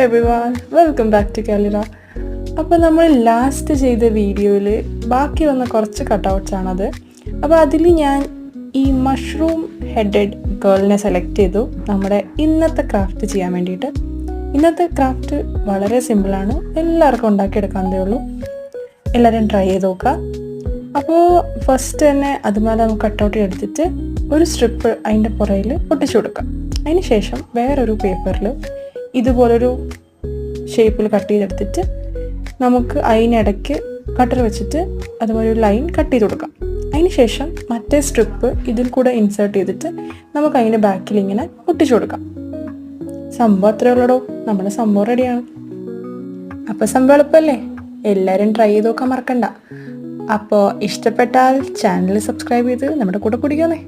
Everyone, welcome back to കാലിറ. അപ്പോൾ നമ്മൾ ലാസ്റ്റ് ചെയ്ത വീഡിയോയിൽ ബാക്കി വന്ന കുറച്ച് കട്ടൗട്ട്സ് ആണത്. അപ്പോൾ അതിൽ ഞാൻ ഈ മഷ്റൂം ഹെഡഡ് ഗേളിനെ സെലക്ട് ചെയ്തു നമ്മുടെ ഇന്നത്തെ ക്രാഫ്റ്റ് ചെയ്യാൻ വേണ്ടിയിട്ട്. ഇന്നത്തെ ക്രാഫ്റ്റ് വളരെ സിമ്പിളാണ്, എല്ലാവർക്കും ഉണ്ടാക്കിയെടുക്കാവുന്നതേ ഉള്ളൂ. എല്ലാവരും ട്രൈ ചെയ്ത് നോക്കുക. അപ്പോൾ ഫസ്റ്റ് തന്നെ അതുപോലെ നമുക്ക് കട്ടൗട്ട് എടുത്തിട്ട് ഒരു സ്ട്രിപ്പ് അതിൻ്റെ പുറയിൽ ഒട്ടിച്ചു കൊടുക്കാം. അതിന് ശേഷം വേറൊരു പേപ്പറിൽ ഇതുപോലൊരു ഷേപ്പിൽ കട്ട് ചെയ്തെടുത്തിട്ട് നമുക്ക് അതിനിടയ്ക്ക് കട്ടർ വെച്ചിട്ട് അതുപോലെ ഒരു ലൈൻ കട്ട് ചെയ്ത് കൊടുക്കാം. അതിന് ശേഷം മറ്റേ സ്ട്രിപ്പ് ഇതിൽ കൂടെ ഇൻസേർട്ട് ചെയ്തിട്ട് നമുക്ക് അതിൻ്റെ ബാക്കിൽ ഇങ്ങനെ ഒട്ടിച്ചു കൊടുക്കാം. സംഭവം അത്രേ ഉള്ളടോ, നമ്മുടെ സംഭവം റെഡിയാണ്. അപ്പോൾ സംഭവം എളുപ്പമല്ലേ? എല്ലാവരും ട്രൈ ചെയ്ത് നോക്കാൻ മറക്കണ്ട. അപ്പോൾ ഇഷ്ടപ്പെട്ടാൽ ചാനൽ സബ്സ്ക്രൈബ് ചെയ്ത് നമ്മുടെ കൂടെ കുടിക്കാന്നേ.